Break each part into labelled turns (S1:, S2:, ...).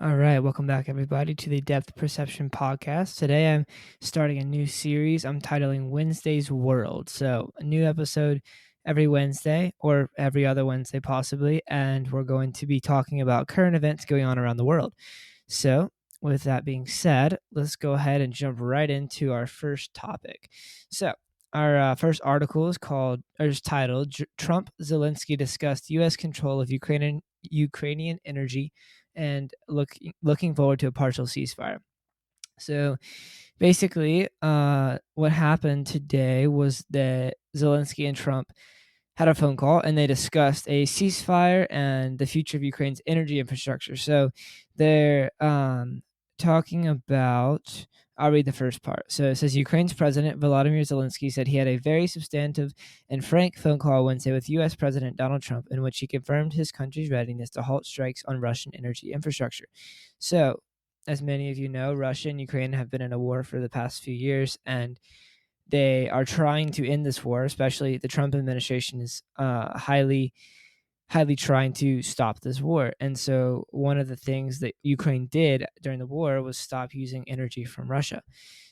S1: All right, welcome back, everybody, to the Depth Perception Podcast. Today, I'm starting a new series I'm titling Wednesday's World. So, a new episode every Wednesday or every other Wednesday, possibly. And we're going to be talking about current events going on around the world. So, with that being said, let's go ahead and jump right into our first topic. So, our first article is titled Trump Zelensky discussed U.S. control of Ukrainian energy and looking forward to a partial ceasefire. So basically, what happened today was that Zelensky and Trump had a phone call and they discussed a ceasefire and the future of Ukraine's energy infrastructure. So they're talking about. I'll read the first part. So it says Ukraine's President Volodymyr Zelensky said he had a very substantive and frank phone call Wednesday with U.S. President Donald Trump, in which he confirmed his country's readiness to halt strikes on Russian energy infrastructure. So, as many of you know, Russia and Ukraine have been in a war for the past few years, and they are trying to end this war. Especially the Trump administration is highly trying to stop this war. And so one of the things that Ukraine did during the war was stop using energy from Russia.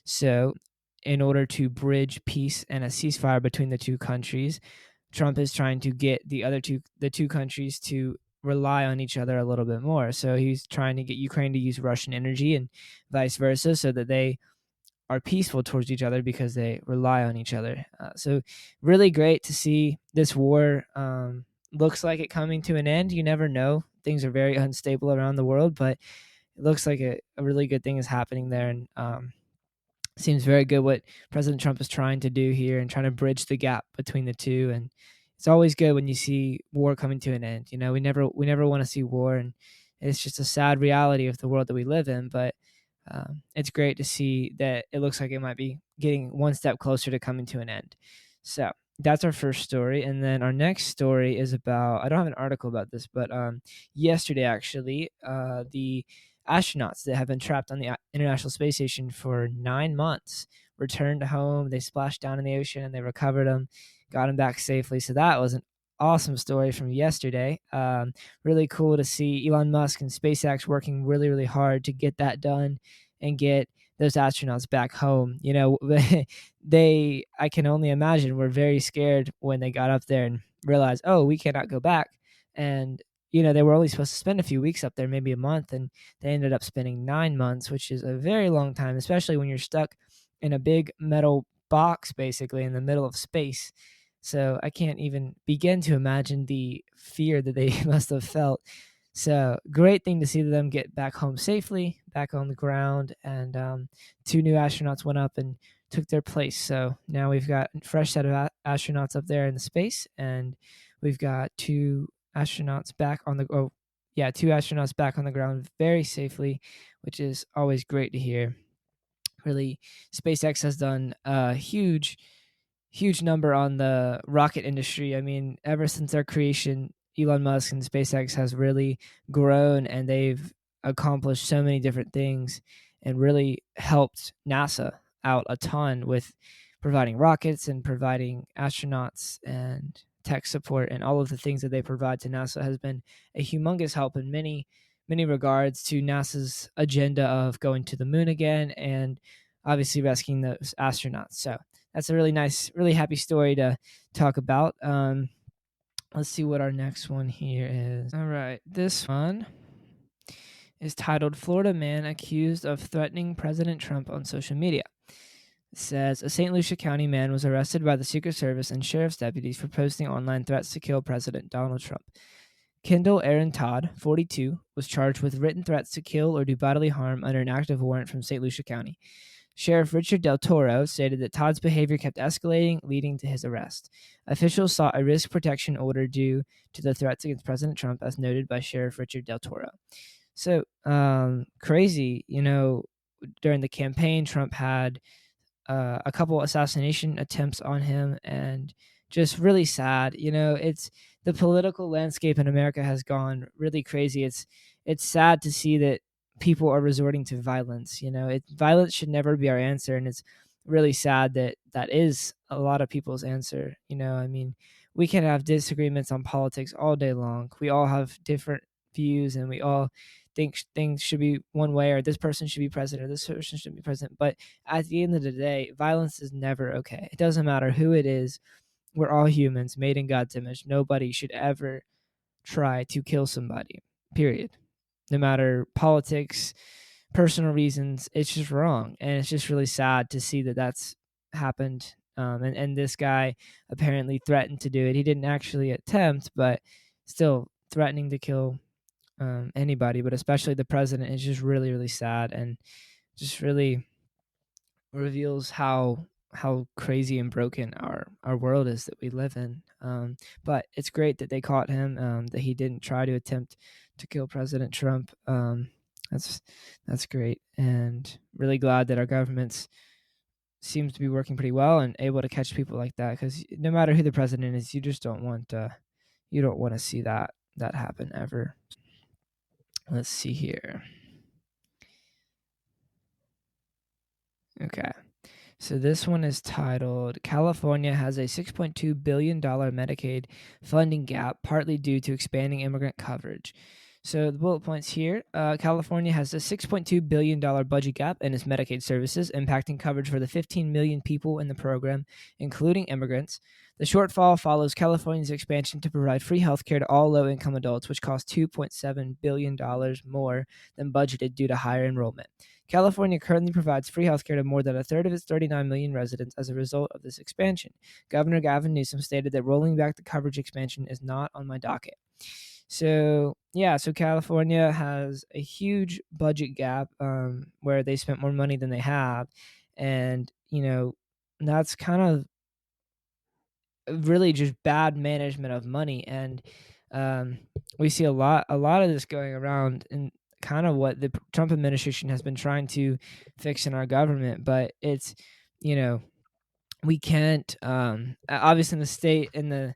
S1: So in order to bridge peace and a ceasefire between the two countries, Trump is trying to get the two countries to rely on each other a little bit more. So he's trying to get Ukraine to use Russian energy and vice versa, so that they are peaceful towards each other because they rely on each other. So really great to see this war. Looks like it coming to an end. You never know. Things are very unstable around the world, but it looks like a really good thing is happening there. And seems very good what President Trump is trying to do here and trying to bridge the gap between the two. And it's always good when you see war coming to an end. You know, we never want to see war, and it's just a sad reality of the world that we live in. But it's great to see that it looks like it might be getting one step closer to coming to an end. So that's our first story. And then our next story is about, I don't have an article about this, but yesterday actually, the astronauts that have been trapped on the International Space Station for 9 months returned home. They splashed down in the ocean and they recovered them, got them back safely. So that was an awesome story from yesterday. Really cool to see Elon Musk and SpaceX working really, really hard to get that done and get those astronauts back home. You know, I can only imagine, were very scared when they got up there and realized, oh, we cannot go back. And they were only supposed to spend a few weeks up there, maybe a month, and they ended up spending 9 months, which is a very long time, especially when you're stuck in a big metal box, basically in the middle of space. So I can't even begin to imagine the fear that they must have felt. So great thing to see them get back home safely, back on the ground, and two new astronauts went up and took their place. So now we've got a fresh set of astronauts up there in the space, and we've got two astronauts back on the two astronauts back on the ground very safely, which is always great to hear. Really, SpaceX has done a huge number on the rocket industry. I mean, ever since their creation, Elon Musk and SpaceX has really grown, and they've accomplished so many different things and really helped NASA out a ton with providing rockets and providing astronauts and tech support, and all of the things that they provide to NASA has been a humongous help in many regards to NASA's agenda of going to the moon again and obviously rescuing those astronauts. So that's a really nice, really happy story to talk about. Let's see what our next one here is. All right, this one is titled Florida Man Accused of Threatening President Trump on Social Media. It says a St. Lucia County man was arrested by the Secret Service and sheriff's deputies for posting online threats to kill President Donald Trump. Kendall Aaron Todd, 42, was charged with written threats to kill or do bodily harm under an active warrant from St. Lucia County. Sheriff Richard Del Toro stated that Todd's behavior kept escalating, leading to his arrest. Officials sought a risk protection order due to the threats against President Trump, as noted by Sheriff Richard Del Toro. So, crazy, during the campaign, Trump had a couple assassination attempts on him, and just really sad. It's the political landscape in America has gone really crazy. It's sad to see that people are resorting to violence. Violence should never be our answer, and it's really sad that that is a lot of people's answer. I mean, we can have disagreements on politics all day long. We all have different views, and we all think things should be one way, or this person should be president, or this person should be president. But at the end of the day, violence is never okay. It doesn't matter who it is. We're all humans made in God's image. Nobody should ever try to kill somebody, period. No matter politics, personal reasons, it's just wrong. And it's just really sad to see that that's happened. And this guy apparently threatened to do it. He didn't actually attempt, but still threatening to kill anybody, but especially the president, is just really, really sad, and just really reveals how crazy and broken our world is that we live in. But it's great that they caught him, that he didn't try to attempt to kill President Trump. That's great, and really glad that our governments seems to be working pretty well and able to catch people like that, because no matter who the president is, you just don't want to see that happen ever. Let's see here. Okay. So this one is titled, California has a $6.2 billion Medicaid funding gap, partly due to expanding immigrant coverage. So the bullet points here, California has a $6.2 billion budget gap in its Medicaid services, impacting coverage for the 15 million people in the program, including immigrants. The shortfall follows California's expansion to provide free health care to all low-income adults, which cost $2.7 billion more than budgeted due to higher enrollment. California currently provides free healthcare to more than a third of its 39 million residents as a result of this expansion. Governor Gavin Newsom stated that rolling back the coverage expansion is not on my docket. So California has a huge budget gap, where they spent more money than they have, and that's kind of really just bad management of money. And we see a lot of this going around, and kind of what the Trump administration has been trying to fix in our government. But it's, we can't, obviously in the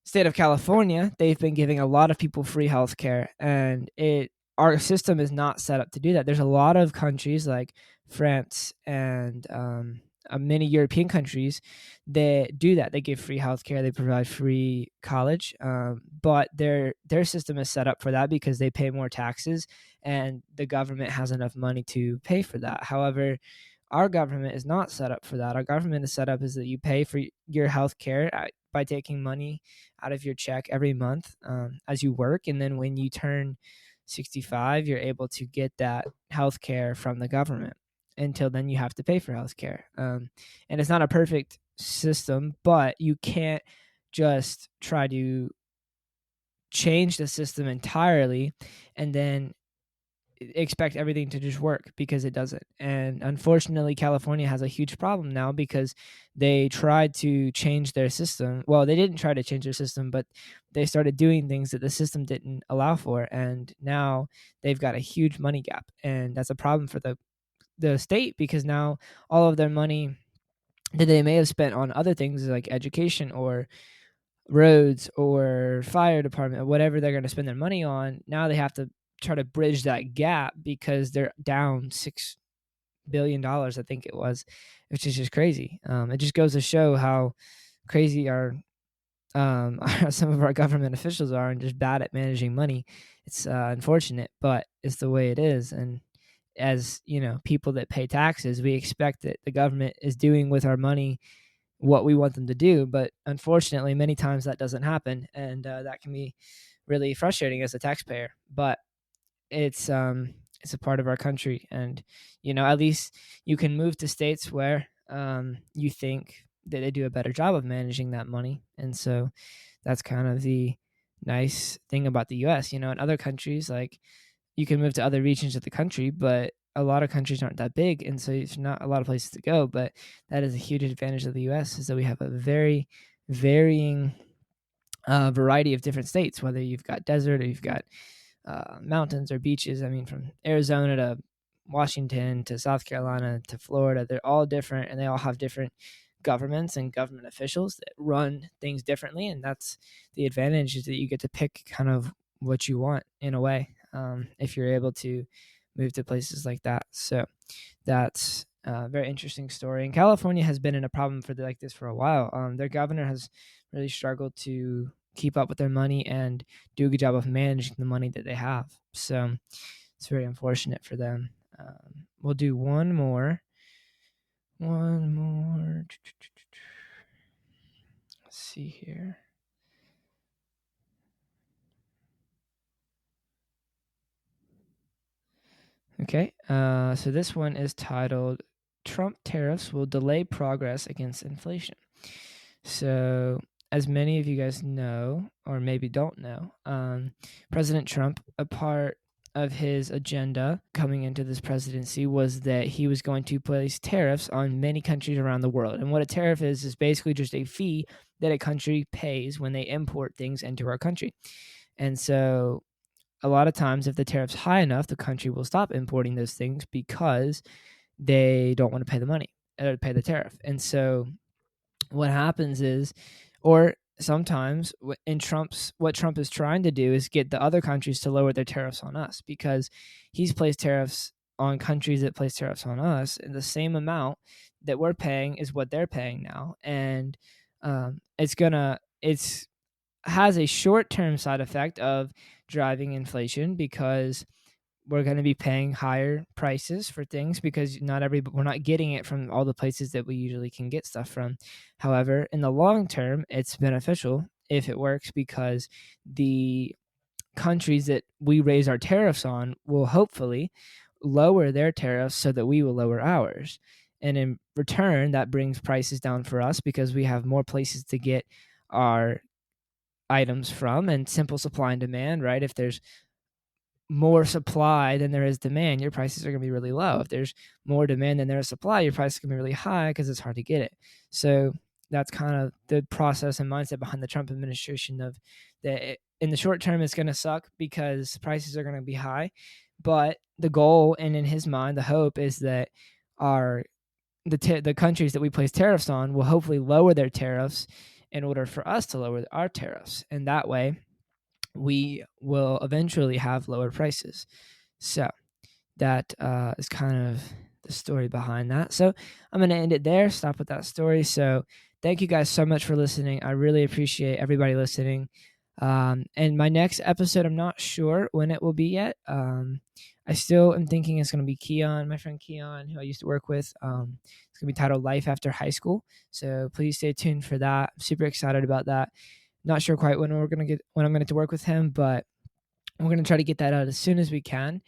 S1: state of California, they've been giving a lot of people free health care, and our system is not set up to do that. There's a lot of countries like France and many European countries that do that. They give free healthcare, they provide free college, but their system is set up for that because they pay more taxes, and the government has enough money to pay for that. However, our government is not set up for that. Our government is set up is that you pay for your healthcare by taking money out of your check every month as you work, and then when you turn 65, you're able to get that healthcare from the government. Until then, you have to pay for healthcare, and it's not a perfect system, but you can't just try to change the system entirely and then expect everything to just work, because it doesn't. And unfortunately, California has a huge problem now because they tried to change their system. Well, they didn't try to change their system, but they started doing things that the system didn't allow for, and now they've got a huge money gap, and that's a problem for the state, because now all of their money that they may have spent on other things like education or roads or fire department or whatever they're going to spend their money on, now they have to try to bridge that gap because they're down $6 billion, I think it was, which is just crazy. It just goes to show how crazy our some of our government officials are, and just bad at managing money. It's unfortunate, but it's the way it is. And as people that pay taxes, we expect that the government is doing with our money what we want them to do. But unfortunately, many times that doesn't happen, and that can be really frustrating as a taxpayer. But it's a part of our country, and at least you can move to states where you think that they do a better job of managing that money. And so that's kind of the nice thing about the US. In other countries, like, you can move to other regions of the country, but a lot of countries aren't that big, and so there's not a lot of places to go. But that is a huge advantage of the US, is that we have a very varying variety of different states, whether you've got desert or you've got mountains or beaches. I mean, from Arizona to Washington to South Carolina to Florida, they're all different, and they all have different governments and government officials that run things differently. And that's the advantage, is that you get to pick kind of what you want in a way, if you're able to move to places like that. So that's a very interesting story. And California has been in a problem like this for a while. Their governor has really struggled to keep up with their money and do a good job of managing the money that they have. So it's very unfortunate for them. We'll do one more. Let's see here. Okay, so this one is titled Trump Tariffs Will Delay Progress Against Inflation. So, as many of you guys know, or maybe don't know, President Trump, a part of his agenda coming into this presidency was that he was going to place tariffs on many countries around the world. And what a tariff is basically just a fee that a country pays when they import things into our country. And so a lot of times, if the tariff's high enough, the country will stop importing those things because they don't want to pay the money or pay the tariff. And so what happens is, or sometimes what Trump is trying to do is get the other countries to lower their tariffs on us, because he's placed tariffs on countries that place tariffs on us, and the same amount that we're paying is what they're paying now. And it's has a short-term side effect of driving inflation, because we're going to be paying higher prices for things because we're not getting it from all the places that we usually can get stuff from. However, in the long term, it's beneficial if it works, because the countries that we raise our tariffs on will hopefully lower their tariffs so that we will lower ours. And in return, that brings prices down for us because we have more places to get our items from, and simple supply and demand, right? If there's more supply than there is demand, your prices are going to be really low. If there's more demand than there is supply, your price is going to be really high because it's hard to get it. So that's kind of the process and mindset behind the Trump administration, of that in the short term it's going to suck because prices are going to be high, but the goal, and in his mind the hope, is that the countries that we place tariffs on will hopefully lower their tariffs in order for us to lower our tariffs, and that way we will eventually have lower prices. So that is kind of the story behind that. So I'm going to end it there, stop with that story. So thank you guys so much for listening. I really appreciate everybody listening. And my next episode, I'm not sure when it will be yet. I still am thinking it's going to be Keon, my friend Keon, who I used to work with. It's going to be titled Life After High School. So please stay tuned for that. I'm super excited about that. Not sure quite when I'm going to get to work with him, but we're going to try to get that out as soon as we can.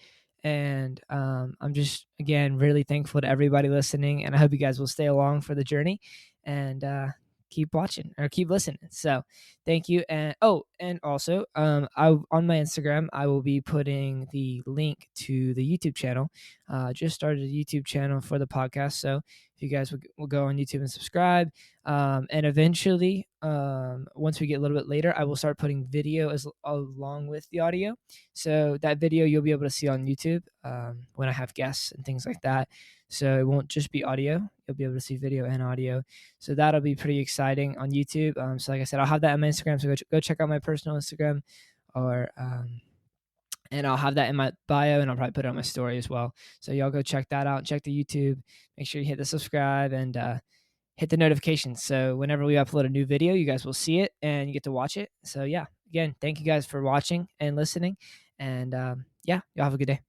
S1: And I'm just, again, really thankful to everybody listening, and I hope you guys will stay along for the journey and keep watching or keep listening. So thank you. And also on my Instagram, I will be putting the link to the YouTube channel. Just started a YouTube channel for the podcast, so if you guys will go on YouTube and subscribe, and eventually once we get a little bit later, I will start putting video along with the audio, so that video you'll be able to see on YouTube when I have guests and things like that. So it won't just be audio. You'll be able to see video and audio. So that'll be pretty exciting on YouTube. So like I said, I'll have that on my Instagram. So go check out my personal Instagram, and I'll have that in my bio, and I'll probably put it on my story as well. So y'all go check that out. Check the YouTube. Make sure you hit the subscribe and hit the notifications. So whenever we upload a new video, you guys will see it and you get to watch it. So yeah, again, thank you guys for watching and listening. And y'all have a good day.